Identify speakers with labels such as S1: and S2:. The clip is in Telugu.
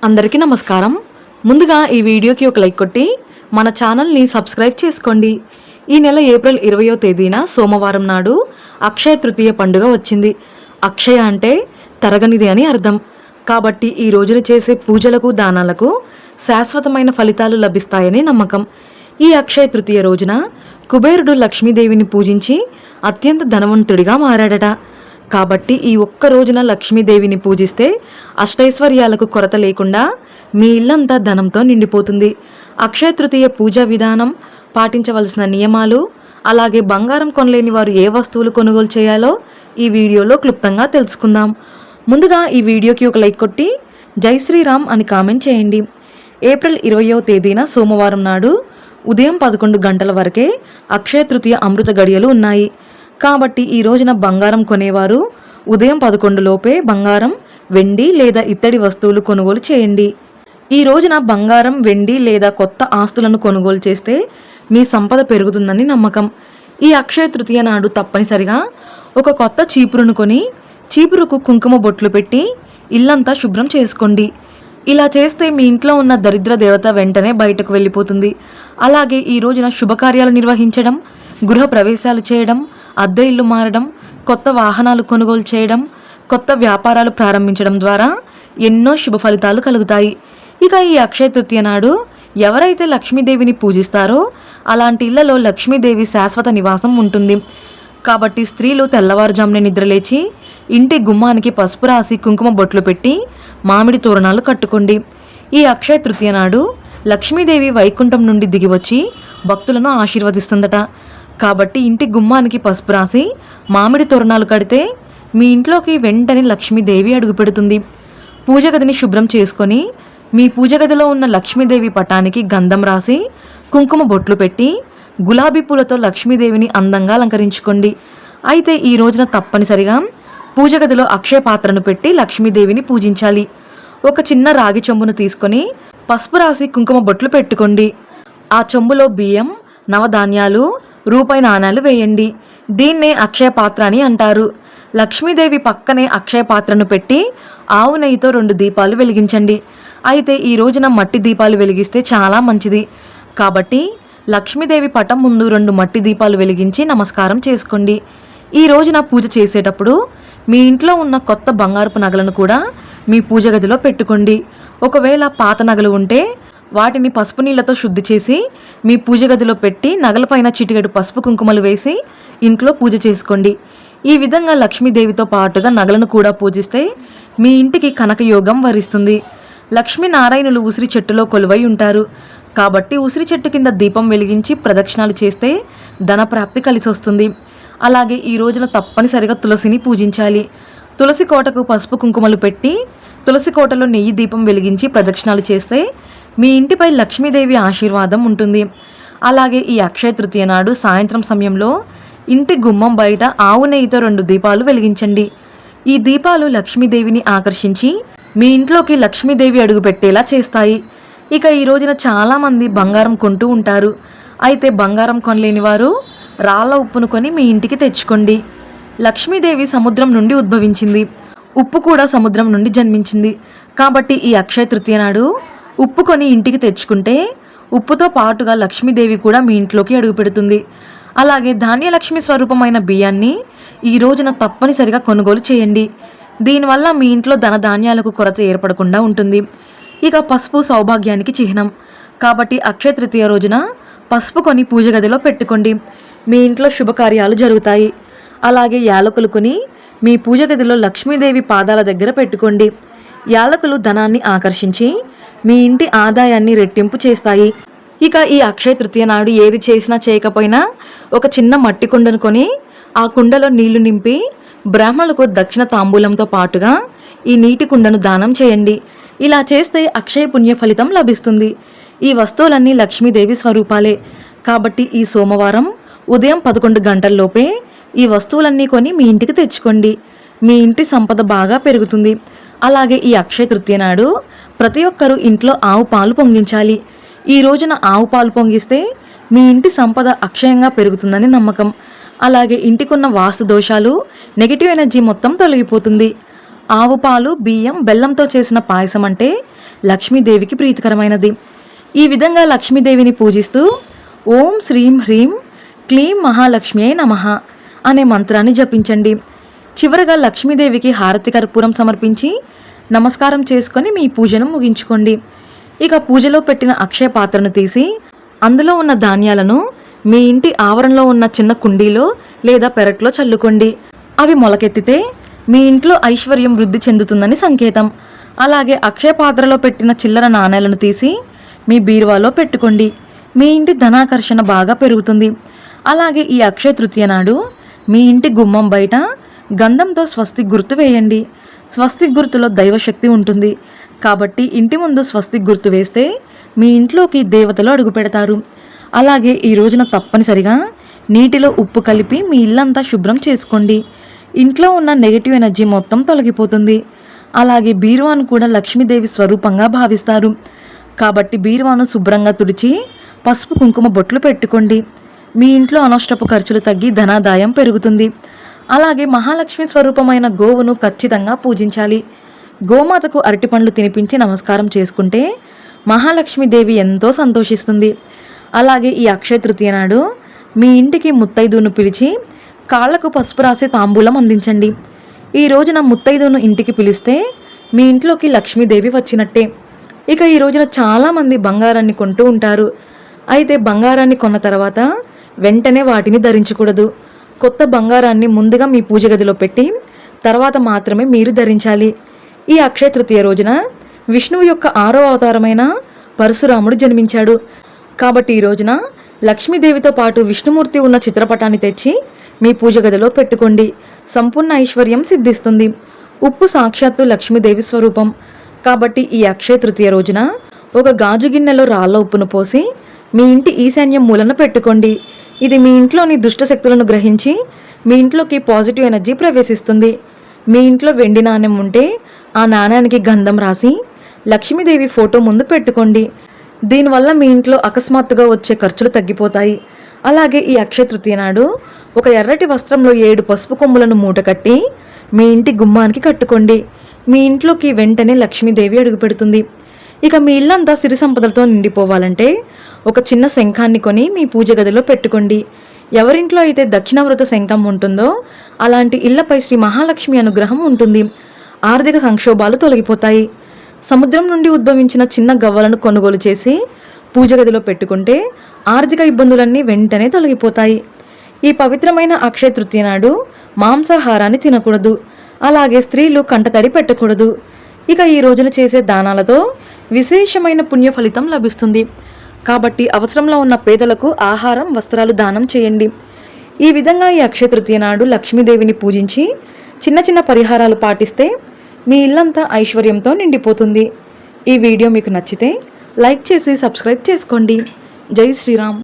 S1: అందరికీ నమస్కారం. ముందుగా ఈ వీడియోకి ఒక లైక్ కొట్టి మన ఛానల్ని సబ్స్క్రైబ్ చేసుకోండి. ఈ నెల ఏప్రిల్ 20వ తేదీన సోమవారం నాడు అక్షయ తృతీయ పండుగ వచ్చింది. అక్షయ అంటే తరగనిది అని అర్థం. కాబట్టి ఈ రోజున చేసే పూజలకు దానాలకు శాశ్వతమైన ఫలితాలు లభిస్తాయని నమ్మకం. ఈ అక్షయ తృతీయ రోజున కుబేరుడు లక్ష్మీదేవిని పూజించి అత్యంత ధనవంతుడిగా మారాడట. కాబట్టి ఈ ఒక్క రోజున లక్ష్మీదేవిని పూజిస్తే అష్టైశ్వర్యాలకు కొరత లేకుండా మీ ఇల్లంతా ధనంతో నిండిపోతుంది. అక్షయ తృతీయ పూజా విధానం, పాటించవలసిన నియమాలు, అలాగే బంగారం కొనలేని వారు ఏ వస్తువులు కొనుగోలు చేయాలో ఈ వీడియోలో క్లుప్తంగా తెలుసుకుందాం. ముందుగా ఈ వీడియోకి ఒక లైక్ కొట్టి జై శ్రీరామ్ అని కామెంట్ చేయండి. ఏప్రిల్ 20వ తేదీన సోమవారం నాడు ఉదయం 11 గంటల వరకే అక్షయ తృతీయ అమృత గడియలు ఉన్నాయి. కాబట్టి ఈ రోజున బంగారం కొనేవారు ఉదయం 11 లోపే బంగారం, వెండి లేదా ఇత్తడి వస్తువులు కొనుగోలు చేయండి. ఈ రోజున బంగారం, వెండి లేదా కొత్త ఆస్తులను కొనుగోలు చేస్తే మీ సంపద పెరుగుతుందని నమ్మకం. ఈ అక్షయ తృతీయ నాడు తప్పనిసరిగా ఒక కొత్త చీపురును కొని చీపురుకు కుంకుమ బొట్లు పెట్టి ఇల్లంతా శుభ్రం చేసుకోండి. ఇలా చేస్తే మీ ఇంట్లో ఉన్న దరిద్ర దేవత వెంటనే బయటకు వెళ్ళిపోతుంది. అలాగే ఈ రోజున శుభకార్యాలు నిర్వహించడం, గృహ ప్రవేశాలు చేయడం, అద్దె ఇల్లు మారడం, కొత్త వాహనాలు కొనుగోలు చేయడం, కొత్త వ్యాపారాలు ప్రారంభించడం ద్వారా ఎన్నో శుభ ఫలితాలు కలుగుతాయి. ఇక ఈ అక్షయ తృతీయ నాడు ఎవరైతే లక్ష్మీదేవిని పూజిస్తారో అలాంటి ఇళ్లలో లక్ష్మీదేవి శాశ్వత నివాసం ఉంటుంది. కాబట్టి స్త్రీలు తెల్లవారుజామునే నిద్రలేచి ఇంటి గుమ్మానికి పసుపు రాసి కుంకుమ బొట్లు పెట్టి మామిడి తోరణాలు కట్టుకోండి. ఈ అక్షయ తృతీయ నాడు లక్ష్మీదేవి వైకుంఠం నుండి దిగివచ్చి భక్తులను ఆశీర్వదిస్తుందట. కాబట్టి ఇంటి గుమ్మానికి పసుపు రాసి మామిడి తోరణాలు కడితే మీ ఇంట్లోకి వెంటనే లక్ష్మీదేవి అడుగుపెడుతుంది. పూజ గదిని శుభ్రం చేసుకొని మీ పూజ గదిలో ఉన్న లక్ష్మీదేవి పటానికి గంధం రాసి కుంకుమ బొట్లు పెట్టి గులాబీ పూలతో లక్ష్మీదేవిని అందంగా అలంకరించుకోండి. అయితే ఈ రోజున తప్పనిసరిగా పూజ గదిలో అక్షయ పాత్రను పెట్టి లక్ష్మీదేవిని పూజించాలి. ఒక చిన్న రాగి చెంబును తీసుకొని పసుపు రాసి కుంకుమ బొట్లు పెట్టుకోండి. ఆ చెంబులో బియ్యం, నవధాన్యాలు, రూపాయి నాణాలు వేయండి. దీన్నే అక్షయ పాత్ర అని అంటారు. లక్ష్మీదేవి పక్కనే అక్షయ పాత్రను పెట్టి ఆవు నెయ్యితో 2 దీపాలు వెలిగించండి. అయితే ఈ రోజున మట్టి దీపాలు వెలిగిస్తే చాలా మంచిది. కాబట్టి లక్ష్మీదేవి పటం ముందు 2 మట్టి దీపాలు వెలిగించి నమస్కారం చేసుకోండి. ఈ రోజున పూజ చేసేటప్పుడు మీ ఇంట్లో ఉన్న కొత్త బంగారపు నగలను కూడా మీ పూజ గదిలో పెట్టుకోండి. ఒకవేళ పాత నగలు ఉంటే వాటిని పసుపు నీళ్లతో శుద్ధి చేసి మీ పూజ గదిలో పెట్టి నగలపైన చిటికెడు పసుపు కుంకుమలు వేసి ఇంట్లో పూజ చేసుకోండి. ఈ విధంగా లక్ష్మీదేవితో పాటుగా నగలను కూడా పూజిస్తే మీ ఇంటికి కనకయోగం వరిస్తుంది. లక్ష్మీనారాయణులు ఉసిరి చెట్టులో కొలువై ఉంటారు. కాబట్టి ఉసిరి చెట్టు కింద దీపం వెలిగించి ప్రదక్షిణాలు చేస్తే ధనప్రాప్తి కలిసి వస్తుంది. అలాగే ఈ రోజున తప్పనిసరిగా తులసిని పూజించాలి. తులసి కోటకు పసుపు కుంకుమలు పెట్టి తులసి కోటలో నెయ్యి దీపం వెలిగించి ప్రదక్షిణాలు చేస్తే మీ ఇంటిపై లక్ష్మీదేవి ఆశీర్వాదం ఉంటుంది. అలాగే ఈ అక్షయ తృతీయ నాడు సాయంత్రం సమయంలో ఇంటి గుమ్మం బయట ఆవు నెయ్యితో 2 దీపాలు వెలిగించండి. ఈ దీపాలు లక్ష్మీదేవిని ఆకర్షించి మీ ఇంట్లోకి లక్ష్మీదేవి అడుగు పెట్టేలా చేస్తాయి. ఇక ఈ రోజున చాలామంది బంగారం కొంటూ ఉంటారు. అయితే బంగారం కొనలేని వారు రాళ్ళ ఉప్పును కొని మీ ఇంటికి తెచ్చుకోండి. లక్ష్మీదేవి సముద్రం నుండి ఉద్భవించింది. ఉప్పు కూడా సముద్రం నుండి జన్మించింది. కాబట్టి ఈ అక్షయ తృతీయ నాడు ఉప్పు కొని ఇంటికి తెచ్చుకుంటే ఉప్పుతో పాటుగా లక్ష్మీదేవి కూడా మీ ఇంట్లోకి అడుగు పెడుతుంది. అలాగే ధాన్యలక్ష్మి స్వరూపమైన బియ్యాన్ని ఈ రోజున తప్పనిసరిగా కొనుగోలు చేయండి. దీనివల్ల మీ ఇంట్లో ధనధాన్యాలకు కొరత ఏర్పడకుండా ఉంటుంది. ఇక పసుపు సౌభాగ్యానికి చిహ్నం. కాబట్టి అక్షయ తృతీయ రోజున పసుపు కొని పూజ గదిలో పెట్టుకోండి. మీ ఇంట్లో శుభకార్యాలు జరుగుతాయి. అలాగే యాలకులు కొని మీ పూజ గదిలో లక్ష్మీదేవి పాదాల దగ్గర పెట్టుకోండి. యాలకులు ధనాన్ని ఆకర్షించి మీ ఇంటి ఆదాయాన్ని రెట్టింపు చేస్తాయి. ఇక ఈ అక్షయ తృతీయ నాడు ఏది చేసినా చేయకపోయినా ఒక చిన్న మట్టి కుండను కొని ఆ కుండలో నీళ్లు నింపి బ్రాహ్మణులకు దక్షిణ తాంబూలంతో పాటుగా ఈ నీటి కుండను దానం చేయండి. ఇలా చేస్తే అక్షయ పుణ్య ఫలితం లభిస్తుంది. ఈ వస్తువులన్నీ లక్ష్మీదేవి స్వరూపాలే. కాబట్టి ఈ సోమవారం ఉదయం 11 గంటల్లోపే ఈ వస్తువులన్నీ కొని మీ ఇంటికి తెచ్చుకోండి. మీ ఇంటి సంపద బాగా పెరుగుతుంది. అలాగే ఈ అక్షయ తృతీయ నాడు ప్రతి ఒక్కరూ ఇంట్లో ఆవు పాలు పొంగించాలి. ఈ రోజున ఆవు పాలు పొంగిస్తే మీ ఇంటి సంపద అక్షయంగా పెరుగుతుందని నమ్మకం. అలాగే ఇంటికున్న వాస్తు దోషాలు, నెగిటివ్ ఎనర్జీ మొత్తం తొలగిపోతుంది. ఆవు పాలు, బియ్యం, బెల్లంతో చేసిన పాయసం అంటే లక్ష్మీదేవికి ప్రీతికరమైనది. ఈ విధంగా లక్ష్మీదేవిని పూజిస్తూ ఓం శ్రీం హ్రీం క్లీం మహాలక్ష్మి నమః అనే మంత్రాన్ని జపించండి. చివరగా లక్ష్మీదేవికి హారతి కర్పూరం సమర్పించి నమస్కారం చేసుకొని మీ పూజను ముగించుకోండి. ఇక పూజలో పెట్టిన అక్షయ పాత్రను తీసి అందులో ఉన్న ధాన్యాలను మీ ఇంటి ఆవరణలో ఉన్న చిన్న కుండీలో లేదా పెరట్లో చల్లుకోండి. అవి మొలకెత్తితే మీ ఇంట్లో ఐశ్వర్యం వృద్ధి చెందుతుందని సంకేతం. అలాగే అక్షయ పాత్రలో పెట్టిన చిల్లర నాణేలను తీసి మీ బీరువాలో పెట్టుకోండి. మీ ఇంటి ధనాకర్షణ బాగా పెరుగుతుంది. అలాగే ఈ అక్షయ తృతీయ నాడు మీ ఇంటి గుమ్మం బయట గంధంతో స్వస్తిక్ గుర్తు వేయండి. స్వస్తిక్ గుర్తులో దైవశక్తి ఉంటుంది కాబట్టి ఇంటి ముందు స్వస్తిక్ గుర్తు వేస్తే మీ ఇంట్లోకి దేవతలు అడుగు పెడతారు. అలాగే ఈ రోజున తప్పనిసరిగా నీటిలో ఉప్పు కలిపి మీ ఇల్లంతా శుభ్రం చేసుకోండి. ఇంట్లో ఉన్న నెగటివ్ ఎనర్జీ మొత్తం తొలగిపోతుంది. అలాగే బీరువాను కూడా లక్ష్మీదేవి స్వరూపంగా భావిస్తారు కాబట్టి బీరువాను శుభ్రంగా తుడిచి పసుపు కుంకుమ బొట్లు పెట్టుకోండి. మీ ఇంట్లో అనవసరపు ఖర్చులు తగ్గి ధనాదాయం పెరుగుతుంది. అలాగే మహాలక్ష్మి స్వరూపమైన గోవును ఖచ్చితంగా పూజించాలి. గోమాతకు అరటిపండ్లు తినిపించి నమస్కారం చేసుకుంటే మహాలక్ష్మీదేవి ఎంతో సంతోషిస్తుంది. అలాగే ఈ అక్షయ తృతీయ నాడు మీ ఇంటికి ముత్తైదును పిలిచి కాళ్లకు పసుపు రాసి తాంబూలం అందించండి. ఈ రోజున ముత్తైదును ఇంటికి పిలిస్తే మీ ఇంట్లోకి లక్ష్మీదేవి వచ్చినట్టే. ఇక ఈ రోజున చాలామంది బంగారాన్ని కొంటూ ఉంటారు. అయితే బంగారాన్ని కొన్న తర్వాత వెంటనే వాటిని ధరించకూడదు. కొత్త బంగారాన్ని ముందుగా మీ పూజ గదిలో పెట్టి తర్వాత మాత్రమే మీరు ధరించాలి. ఈ అక్షయ తృతీయ రోజున విష్ణువు యొక్క 6వ అవతారమైన పరశురాముడు జన్మించాడు కాబట్టి ఈ రోజున లక్ష్మీదేవితో పాటు విష్ణుమూర్తి ఉన్న చిత్రపటాన్ని తెచ్చి మీ పూజ గదిలో పెట్టుకోండి. సంపూర్ణ ఐశ్వర్యం సిద్ధిస్తుంది. ఉప్పు సాక్షాత్తు లక్ష్మీదేవి స్వరూపం కాబట్టి ఈ అక్షయ తృతీయ రోజున ఒక గాజు గిన్నెలో రాళ్ళ ఉప్పును పోసి మీ ఇంటి ఈశాన్యం మూలన పెట్టుకోండి. ఇది మీ ఇంట్లోని దుష్ట శక్తులను గ్రహించి మీ ఇంట్లోకి పాజిటివ్ ఎనర్జీ ప్రవేశిస్తుంది. మీ ఇంట్లో వెండి నాణెం ఉంటే ఆ నాణ్యానికి గంధం రాసి లక్ష్మీదేవి ఫోటో ముందు పెట్టుకోండి. దీనివల్ల మీ ఇంట్లో అకస్మాత్తుగా వచ్చే ఖర్చులు తగ్గిపోతాయి. అలాగే ఈ అక్షయ తృతీయ నాడు ఒక ఎర్రటి వస్త్రంలో 7 పసుపు కొమ్ములను మూట కట్టి మీ ఇంటి గుమ్మానికి కట్టుకోండి. మీ ఇంట్లోకి వెంటనే లక్ష్మీదేవి అడుగుపెడుతుంది. ఇక మీ ఇల్లంతా సిరి సంపదలతో నిండిపోవాలంటే ఒక చిన్న శంఖాన్ని కొని మీ పూజ గదిలో పెట్టుకోండి. ఎవరింట్లో అయితే దక్షిణావృత శంఖం ఉంటుందో అలాంటి ఇళ్లపై శ్రీ మహాలక్ష్మి అనుగ్రహం ఉంటుంది. ఆర్థిక సంక్షోభాలు తొలగిపోతాయి. సముద్రం నుండి ఉద్భవించిన చిన్న గవ్వలను కొనుగోలు చేసి పూజ గదిలో పెట్టుకుంటే ఆర్థిక ఇబ్బందులన్నీ వెంటనే తొలగిపోతాయి. ఈ పవిత్రమైన అక్షయ తృతీయ నాడు మాంసాహారాన్ని తినకూడదు. అలాగే స్త్రీలు కంటతడి పెట్టకూడదు. ఇక ఈ రోజున చేసే దానాలతో విశేషమైన పుణ్య ఫలితం లభిస్తుంది కాబట్టి అవసరంలో ఉన్న పేదలకు ఆహారం వస్త్రాలు దానం చేయండి. ఈ విధంగా ఈ అక్షయ తృతీయ నాడు లక్ష్మీదేవిని పూజించి చిన్న చిన్న పరిహారాలు పాటిస్తే మీ ఇల్లంతా ఐశ్వర్యంతో నిండిపోతుంది. ఈ వీడియో మీకు నచ్చితే లైక్ చేసి సబ్స్క్రైబ్ చేసుకోండి. జై శ్రీరామ్.